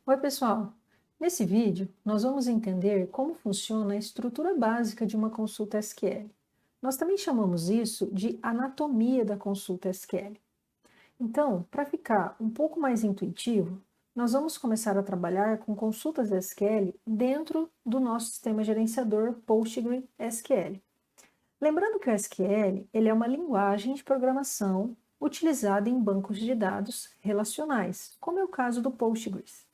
Oi, pessoal! Nesse vídeo, nós vamos entender como funciona a estrutura básica de uma consulta SQL. Nós também chamamos isso de anatomia da consulta SQL. Então, para ficar um pouco mais intuitivo, nós vamos começar a trabalhar com consultas SQL dentro do nosso sistema gerenciador PostgreSQL. Lembrando que o SQL ele é uma linguagem de programação utilizada em bancos de dados relacionais, como é o caso do Postgres.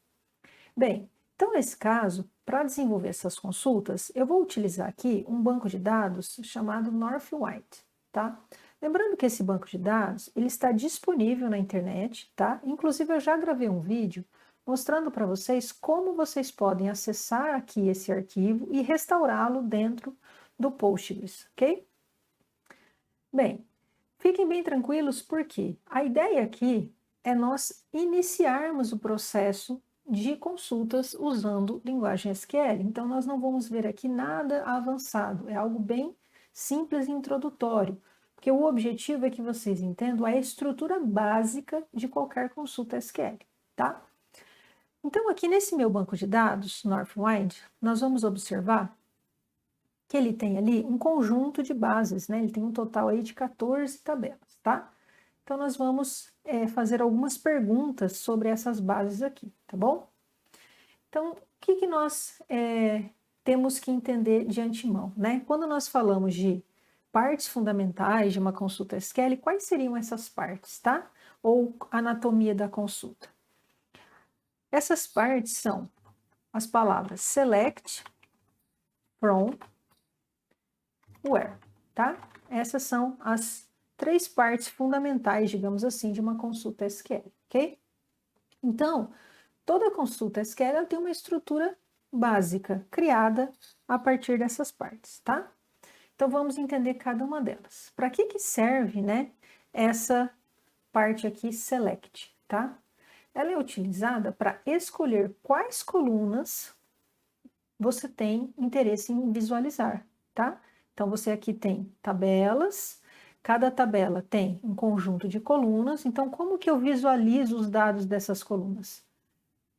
Bem, então nesse caso, para desenvolver essas consultas, eu vou utilizar aqui um banco de dados chamado Northwhite, tá? Lembrando que esse banco de dados, ele está disponível na internet, tá? Inclusive eu já gravei um vídeo mostrando para vocês como vocês podem acessar aqui esse arquivo e restaurá-lo dentro do Postgres, ok? Bem, fiquem bem tranquilos porque a ideia aqui é nós iniciarmos o processo de consultas usando linguagem SQL. Então, nós não vamos ver aqui nada avançado, é algo bem simples e introdutório, porque o objetivo é que vocês entendam a estrutura básica de qualquer consulta SQL, tá? Então, aqui nesse meu banco de dados, Northwind, nós vamos observar que ele tem ali um conjunto de bases, né? Ele tem um total aí de 14 tabelas, tá? Então, nós vamos fazer algumas perguntas sobre essas bases aqui, tá bom? Então, o que nós temos que entender de antemão, né? Quando nós falamos de partes fundamentais de uma consulta SQL, quais seriam essas partes, tá? Ou anatomia da consulta. Essas partes são as palavras select, from, where, tá? Essas são as três partes fundamentais, digamos assim, de uma consulta SQL, ok? Então, toda consulta SQL tem uma estrutura básica criada a partir dessas partes, tá? Então, vamos entender cada uma delas. Para que serve, né, essa parte aqui, select, tá? Ela é utilizada para escolher quais colunas você tem interesse em visualizar, tá? Então, você aqui tem tabelas, cada tabela tem um conjunto de colunas. Então, como que eu visualizo os dados dessas colunas?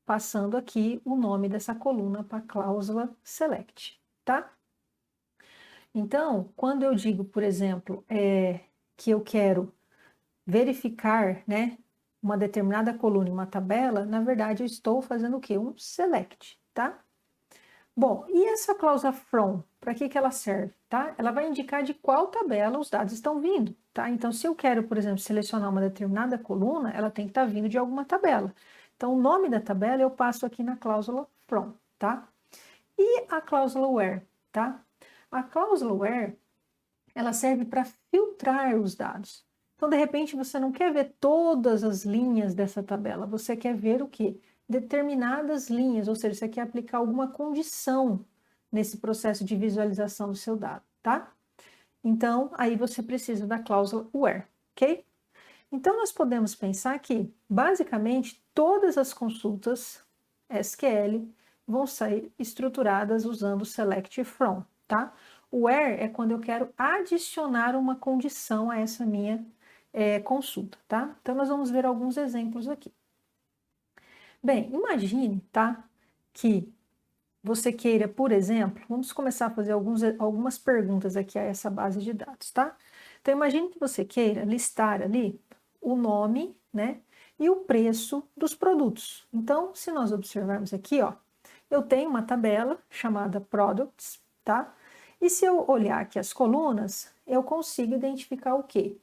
Passando aqui o nome dessa coluna para a cláusula select, tá? Então, quando eu digo, por exemplo, que eu quero verificar, né, uma determinada coluna em uma tabela, na verdade eu estou fazendo o quê? Um select, tá? Bom, e essa cláusula from, para que ela serve, tá? Ela vai indicar de qual tabela os dados estão vindo, tá? Então, se eu quero, por exemplo, selecionar uma determinada coluna, ela tem que estar vindo de alguma tabela. Então, o nome da tabela eu passo aqui na cláusula from, tá? E a cláusula where, tá? A cláusula where, ela serve para filtrar os dados. Então, de repente, você não quer ver todas as linhas dessa tabela, você quer ver o quê? Determinadas linhas, ou seja, você quer aplicar alguma condição nesse processo de visualização do seu dado, tá? Então, aí você precisa da cláusula where, ok? Então, nós podemos pensar que, basicamente, todas as consultas SQL vão ser estruturadas usando o select from, tá? O where é quando eu quero adicionar uma condição a essa minha consulta, tá? Então, nós vamos ver alguns exemplos aqui. Bem, imagine, tá, que você queira, por exemplo, vamos começar a fazer algumas perguntas aqui a essa base de dados, tá? Então, imagine que você queira listar ali o nome, né, e o preço dos produtos. Então, se nós observarmos aqui, ó, eu tenho uma tabela chamada Products, tá? E se eu olhar aqui as colunas, eu consigo identificar o quê?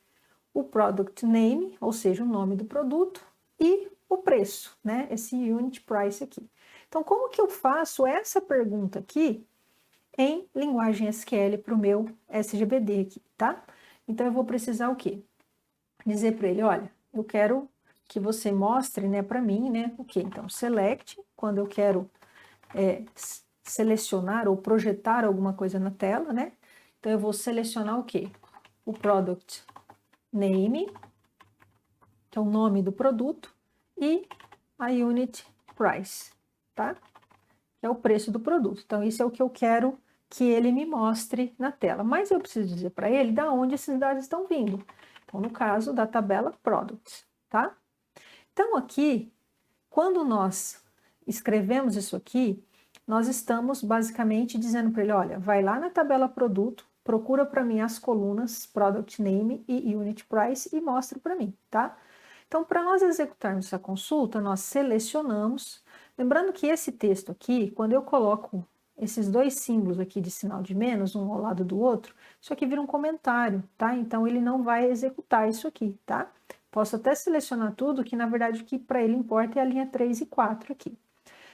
O Product Name, ou seja, o nome do produto, e o preço, né? Esse Unit Price aqui. Então, como que eu faço essa pergunta aqui em linguagem SQL para o meu SGBD aqui, tá? Então, eu vou precisar o quê? Dizer para ele, olha, eu quero que você mostre, né, para mim, né, o quê? Então, select, quando eu quero selecionar ou projetar alguma coisa na tela, né? Então, eu vou selecionar o quê? O Product Name, que é o nome do produto, e a Unit Price, tá? Que é o preço do produto. Então, isso é o que eu quero que ele me mostre na tela. Mas eu preciso dizer para ele da onde esses dados estão vindo. Então, no caso da tabela Products, tá? Então, aqui, quando nós escrevemos isso aqui, nós estamos basicamente dizendo para ele, olha, vai lá na tabela produto, procura para mim as colunas Product Name e Unit Price e mostra para mim, tá? Então, para nós executarmos essa consulta, nós selecionamos, lembrando que esse texto aqui, quando eu coloco esses dois símbolos aqui de sinal de menos, um ao lado do outro, isso aqui vira um comentário, tá? Então, ele não vai executar isso aqui, tá? Posso até selecionar tudo, que na verdade o que para ele importa é a linha 3 e 4 aqui.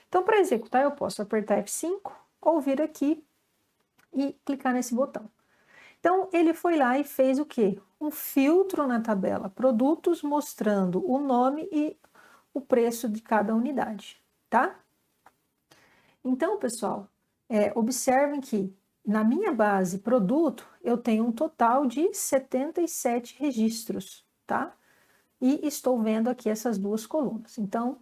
Então, para executar, eu posso apertar F5 ou vir aqui e clicar nesse botão. Então, ele foi lá e fez o quê? Um filtro na tabela produtos, mostrando o nome e o preço de cada unidade, tá? Então, pessoal, observem que na minha base produto, eu tenho um total de 77 registros, tá? E estou vendo aqui essas duas colunas. Então,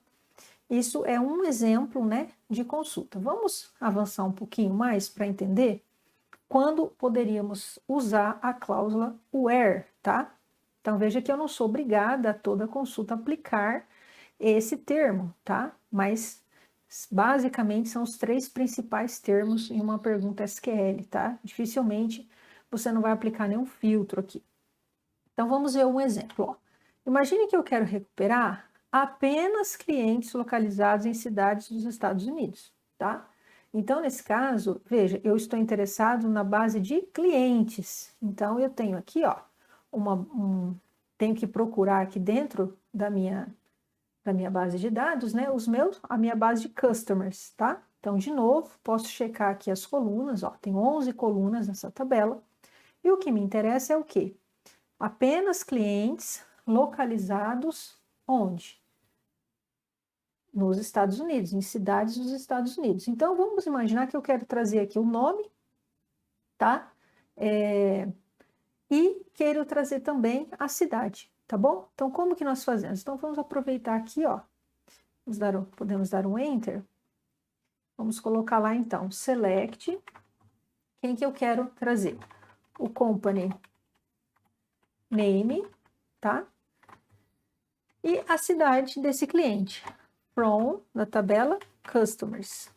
isso é um exemplo, né, de consulta. Vamos avançar um pouquinho mais para entender quando poderíamos usar a cláusula where, tá? Então, veja que eu não sou obrigada a toda consulta aplicar esse termo, tá? Mas, basicamente, são os três principais termos em uma pergunta SQL, tá? Dificilmente você não vai aplicar nenhum filtro aqui. Então, vamos ver um exemplo, ó. Imagine que eu quero recuperar apenas clientes localizados em cidades dos Estados Unidos, tá? Então, nesse caso, veja, eu estou interessado na base de clientes. Então, eu tenho aqui, ó, tenho que procurar aqui dentro da minha base de dados, né, a minha base de customers, tá? Então, de novo, posso checar aqui as colunas, ó, tem 11 colunas nessa tabela. E o que me interessa é o quê? Apenas clientes localizados onde? Nos Estados Unidos, em cidades dos Estados Unidos. Então, vamos imaginar que eu quero trazer aqui o nome, tá? E quero trazer também a cidade, tá bom? Então, como que nós fazemos? Então, vamos aproveitar aqui, ó. Podemos dar um Enter. Vamos colocar lá, então, Select. Quem que eu quero trazer? O Company Name, tá? E a cidade desse cliente. From, da tabela, Customers.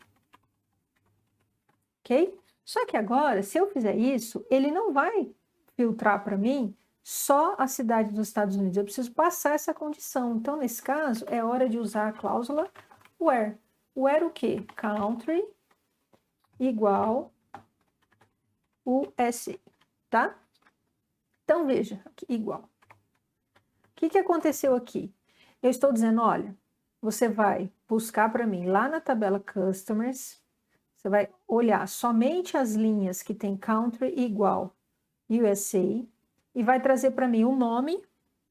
Ok? Só que agora, se eu fizer isso, ele não vai filtrar para mim só a cidade dos Estados Unidos. Eu preciso passar essa condição. Então, nesse caso, é hora de usar a cláusula where. Where o quê? Country igual USA, tá? Então, veja, aqui, igual. O que aconteceu aqui? Eu estou dizendo, olha, você vai buscar para mim lá na tabela Customers, você vai olhar somente as linhas que tem country igual USA e vai trazer para mim o nome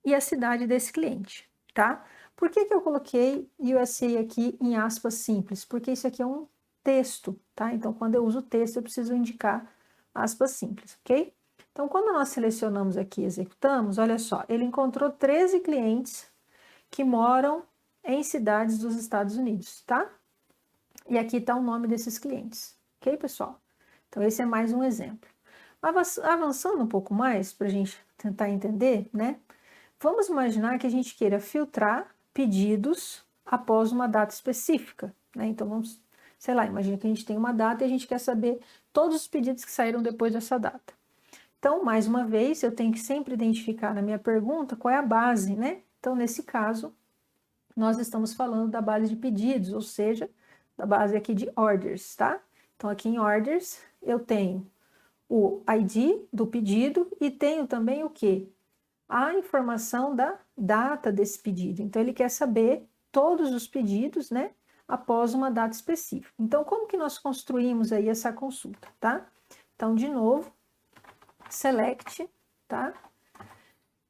e a cidade desse cliente, tá? Por que eu coloquei USA aqui em aspas simples? Porque isso aqui é um texto, tá? Então, quando eu uso texto, eu preciso indicar aspas simples, ok? Então, quando nós selecionamos aqui e executamos, olha só, ele encontrou 13 clientes que moram em cidades dos Estados Unidos, tá? E aqui está o nome desses clientes, ok, pessoal? Então, esse é mais um exemplo. Avançando um pouco mais, para a gente tentar entender, né? Vamos imaginar que a gente queira filtrar pedidos após uma data específica, né? Então, vamos, sei lá, imagina que a gente tem uma data e a gente quer saber todos os pedidos que saíram depois dessa data. Então, mais uma vez, eu tenho que sempre identificar na minha pergunta qual é a base, né? Então, nesse caso, nós estamos falando da base de pedidos, ou seja, da base aqui de orders, tá? Então, aqui em orders, eu tenho o ID do pedido e tenho também o quê? A informação da data desse pedido. Então, ele quer saber todos os pedidos, né? Após uma data específica. Então, como que nós construímos aí essa consulta, tá? Então, de novo, Select, tá?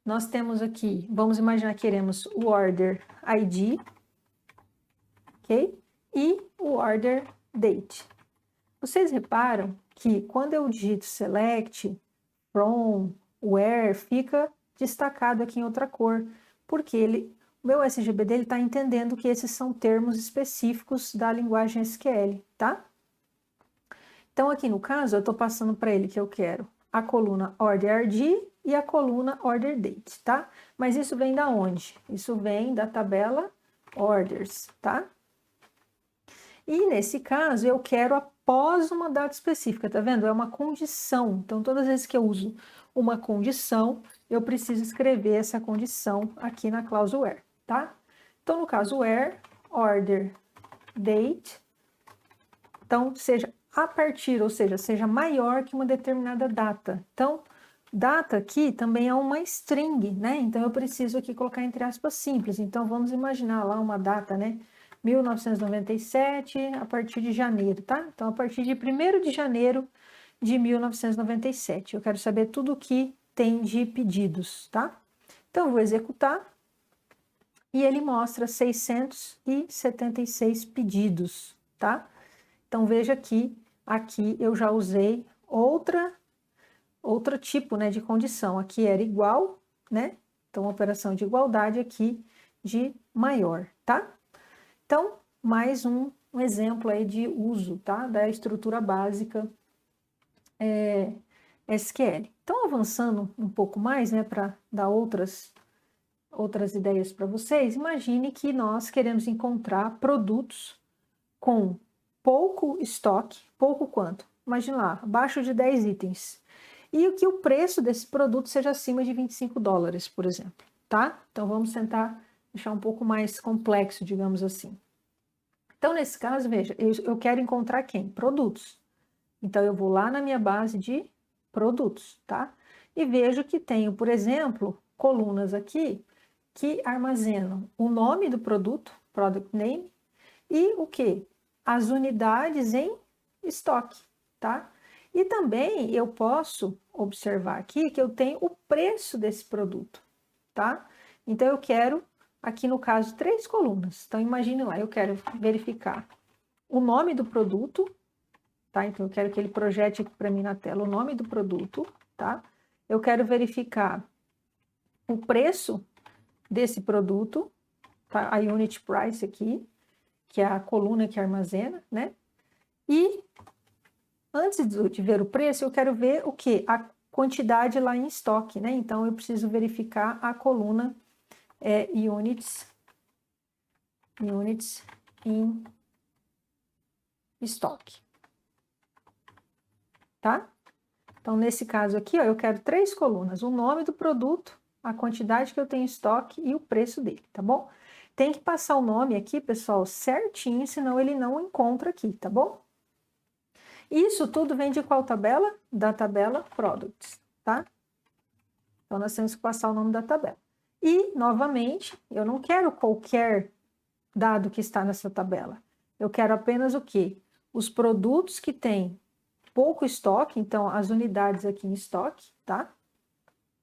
Nós temos aqui, vamos imaginar que queremos o Order ID, ok? E o Order Date. Vocês reparam que quando eu digito Select, From, Where, fica destacado aqui em outra cor, porque o meu SGB dele está entendendo que esses são termos específicos da linguagem SQL, tá? Então, aqui no caso, eu estou passando para ele que eu quero a coluna Order ID e a coluna Order Date, tá? Mas isso vem da onde? Isso vem da tabela Orders, tá? E nesse caso, eu quero após uma data específica, tá vendo? É uma condição. Então, todas as vezes que eu uso uma condição, eu preciso escrever essa condição aqui na cláusula where, tá? Então, no caso, where order date, então, seja a partir, ou seja, seja maior que uma determinada data. Então, data aqui também é uma string, né? Então, eu preciso aqui colocar entre aspas simples. Então, vamos imaginar lá uma data, né? 1997, a partir de janeiro, tá? Então, a partir de 1º de janeiro de 1997. Eu quero saber tudo o que tem de pedidos, tá? Então, eu vou executar e ele mostra 676 pedidos, tá? Então, veja que aqui eu já usei outro tipo, né, de condição. Aqui era igual, né? Então, operação de igualdade aqui de maior, tá? Então, mais um exemplo aí de uso, tá? Da estrutura básica SQL. Então, avançando um pouco mais, né, para dar outras ideias para vocês, imagine que nós queremos encontrar produtos com pouco estoque, pouco quanto? Imagina lá, abaixo de 10 itens. E que o preço desse produto seja acima de $25, por exemplo, tá? Então, vamos tentar deixar um pouco mais complexo, digamos assim. Então, nesse caso, veja, eu quero encontrar quem? Produtos. Então, eu vou lá na minha base de produtos, tá? E vejo que tenho, por exemplo, colunas aqui que armazenam o nome do produto, product name, e o que? As unidades em estoque, tá? E também eu posso observar aqui que eu tenho o preço desse produto, tá? Então, eu quero, aqui no caso, 3 colunas. Então, imagine lá, eu quero verificar o nome do produto, tá? Então, eu quero que ele projete aqui para mim na tela o nome do produto, tá? Eu quero verificar o preço desse produto, tá? A unit price aqui, que é a coluna que armazena, né? E antes de ver o preço, eu quero ver o que? A quantidade lá em estoque, né? Então, eu preciso verificar a coluna units in stock, tá? Então, nesse caso aqui, ó, eu quero 3 colunas, o nome do produto, a quantidade que eu tenho em estoque e o preço dele, tá bom? Tem que passar o nome aqui, pessoal, certinho, senão ele não encontra aqui, tá bom? Isso tudo vem de qual tabela? Da tabela Products, tá? Então, nós temos que passar o nome da tabela. E, novamente, eu não quero qualquer dado que está nessa tabela. Eu quero apenas o quê? Os produtos que têm pouco estoque, então, as unidades aqui em estoque, tá?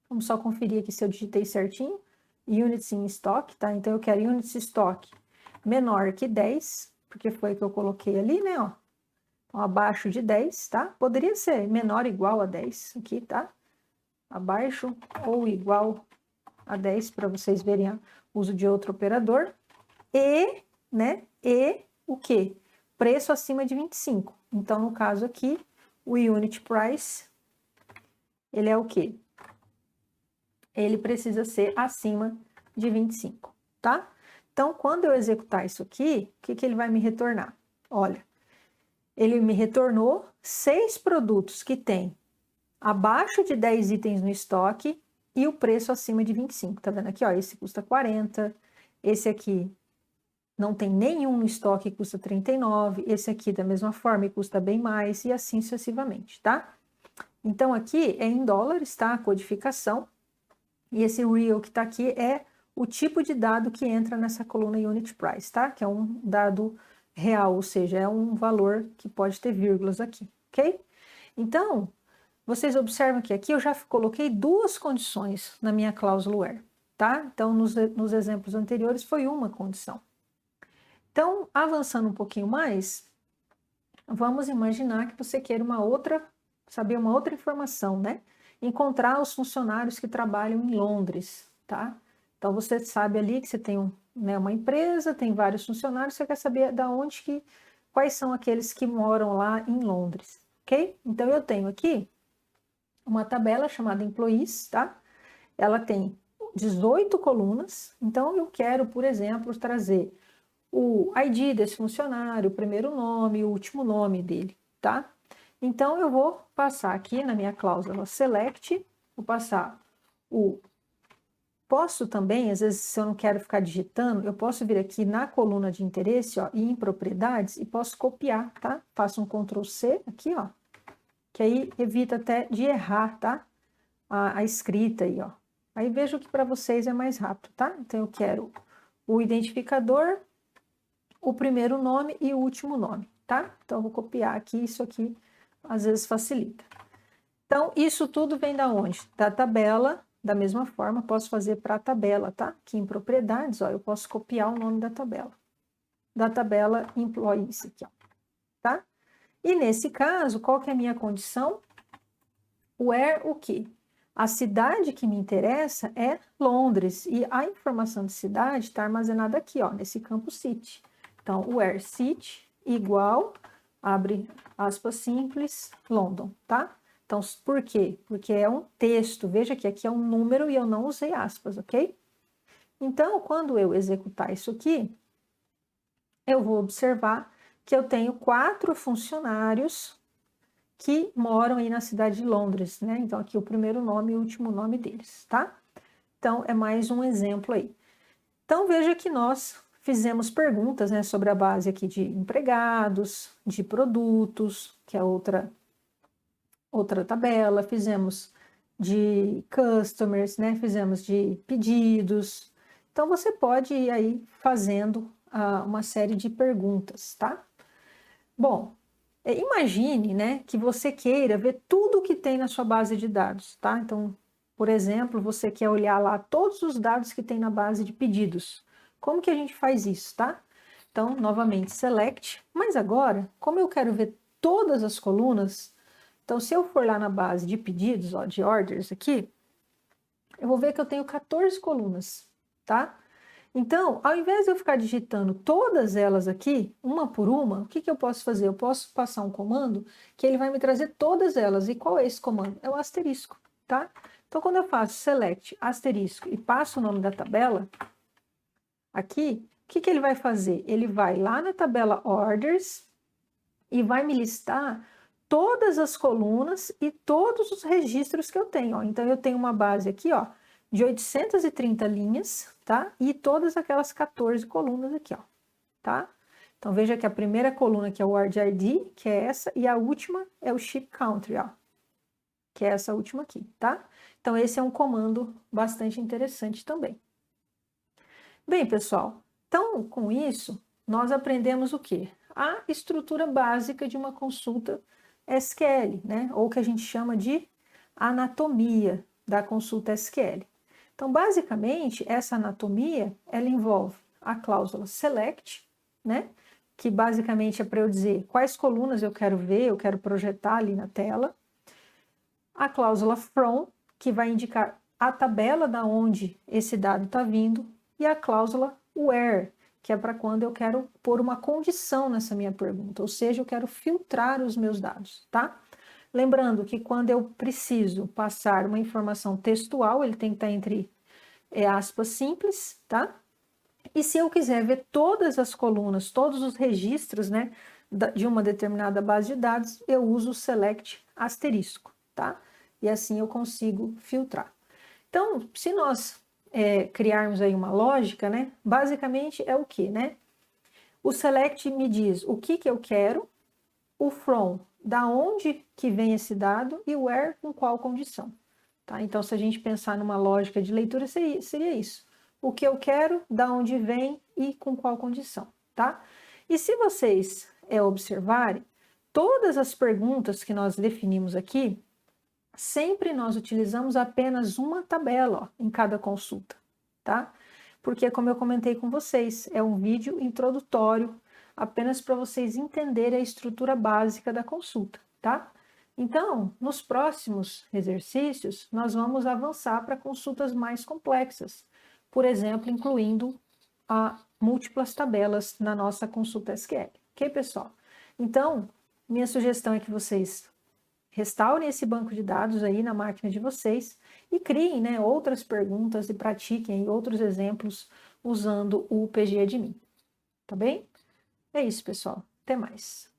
Vamos só conferir aqui se eu digitei certinho. Units in stock, tá? Então, eu quero units stock menor que 10, porque foi o que eu coloquei ali, né, ó. Então, abaixo de 10, tá? Poderia ser menor ou igual a 10 aqui, tá? Abaixo ou igual a 10, para vocês verem o uso de outro operador. E, né? E o quê? Preço acima de 25. Então, no caso aqui, o unit price, ele é o quê? Ele precisa ser acima de 25, tá? Então, quando eu executar isso aqui, o que que ele vai me retornar? Olha, ele me retornou 6 produtos que têm abaixo de 10 itens no estoque e o preço acima de 25. Tá vendo aqui, ó? Esse custa 40, esse aqui não tem nenhum no estoque, custa 39, esse aqui da mesma forma custa bem mais e assim sucessivamente, tá? Então aqui é em dólares, tá? A codificação. E esse real que tá aqui é o tipo de dado que entra nessa coluna unit price, tá? Que é um dado real, ou seja, é um valor que pode ter vírgulas aqui, ok? Então, vocês observam que aqui eu já coloquei 2 condições na minha cláusula where, tá? Então, nos exemplos anteriores foi uma condição. Então, avançando um pouquinho mais, vamos imaginar que você queira saber uma outra informação, né? Encontrar os funcionários que trabalham em Londres, tá? Então, você sabe ali que você tem uma empresa, tem vários funcionários, você quer saber quais são aqueles que moram lá em Londres, ok? Então, eu tenho aqui uma tabela chamada Employees, tá? Ela tem 18 colunas, então eu quero, por exemplo, trazer o ID desse funcionário, o primeiro nome, o último nome dele, tá? Então, eu vou passar aqui na minha cláusula select, vou passar o... Posso também, às vezes, se eu não quero ficar digitando, eu posso vir aqui na coluna de interesse, ó, e em propriedades, e posso copiar, tá? Faço um Ctrl C aqui, ó, que aí evita até de errar, tá? A escrita aí, ó. Aí vejo que para vocês é mais rápido, tá? Então, eu quero o identificador, o primeiro nome e o último nome, tá? Então, eu vou copiar aqui, isso aqui às vezes facilita. Então, isso tudo vem da onde? Da tabela, da mesma forma, posso fazer para a tabela, tá? Aqui em propriedades, ó, eu posso copiar o nome da tabela employees aqui, ó, tá? E nesse caso, qual que é a minha condição? Where o quê? A cidade que me interessa é Londres, e a informação de cidade está armazenada aqui, ó, nesse campo city. Então, where city igual, abre aspas simples, London, tá? Então, por quê? Porque é um texto, veja que aqui é um número e eu não usei aspas, ok? Então, quando eu executar isso aqui, eu vou observar que eu tenho 4 funcionários que moram aí na cidade de Londres, né? Então, aqui o primeiro nome e o último nome deles, tá? Então, é mais um exemplo aí. Então, veja que nós fizemos perguntas, né, sobre a base aqui de empregados, de produtos, que é outra tabela, fizemos de customers, né, fizemos de pedidos. Então, você pode ir aí fazendo uma série de perguntas, tá? Bom, imagine, né, que você queira ver tudo o que tem na sua base de dados, tá? Então, por exemplo, você quer olhar lá todos os dados que tem na base de pedidos. Como que a gente faz isso, tá? Então, novamente, select. Mas agora, como eu quero ver todas as colunas, então se eu for lá na base de pedidos, ó, de orders aqui, eu vou ver que eu tenho 14 colunas, tá? Então, ao invés de eu ficar digitando todas elas aqui, uma por uma, o que que eu posso fazer? Eu posso passar um comando que ele vai me trazer todas elas. E qual é esse comando? É o asterisco, tá? Então, quando eu faço select asterisco e passo o nome da tabela, aqui, o que que ele vai fazer? Ele vai lá na tabela orders e vai me listar todas as colunas e todos os registros que eu tenho, ó. Então, eu tenho uma base aqui, ó, de 830 linhas, tá? E todas aquelas 14 colunas aqui, ó, tá? Então, veja que a primeira coluna aqui é o Word ID, que é essa, e a última é o Ship Country, ó, que é essa última aqui, tá? Então, esse é um comando bastante interessante também. Bem, pessoal, então, com isso, nós aprendemos o quê? A estrutura básica de uma consulta SQL, né? Ou que a gente chama de anatomia da consulta SQL. Então, basicamente, essa anatomia, ela envolve a cláusula select, né? Que basicamente é para eu dizer quais colunas eu quero ver, eu quero projetar ali na tela. A cláusula from, que vai indicar a tabela da onde esse dado está vindo. E a cláusula where, que é para quando eu quero pôr uma condição nessa minha pergunta, ou seja, eu quero filtrar os meus dados, tá? Lembrando que quando eu preciso passar uma informação textual, ele tem que estar entre aspas simples, tá? E se eu quiser ver todas as colunas, todos os registros, né, de uma determinada base de dados, eu uso o select asterisco, tá? E assim eu consigo filtrar. Então, se nós criarmos aí uma lógica, né, basicamente é o que, né? O select me diz o que eu quero, o from, da onde que vem esse dado, e o where, com qual condição. Tá? Então, se a gente pensar numa lógica de leitura, seria isso. O que eu quero, da onde vem e com qual condição. Tá? E se vocês observarem, todas as perguntas que nós definimos aqui, sempre nós utilizamos apenas uma tabela, ó, em cada consulta. Tá? Porque, como eu comentei com vocês, é um vídeo introdutório, apenas para vocês entenderem a estrutura básica da consulta, tá? Então, nos próximos exercícios, nós vamos avançar para consultas mais complexas, por exemplo, incluindo múltiplas tabelas na nossa consulta SQL. Ok, pessoal? Então, minha sugestão é que vocês restaurem esse banco de dados aí na máquina de vocês e criem, né, outras perguntas e pratiquem outros exemplos usando o PGAdmin. tá bem? É isso, pessoal. Até mais.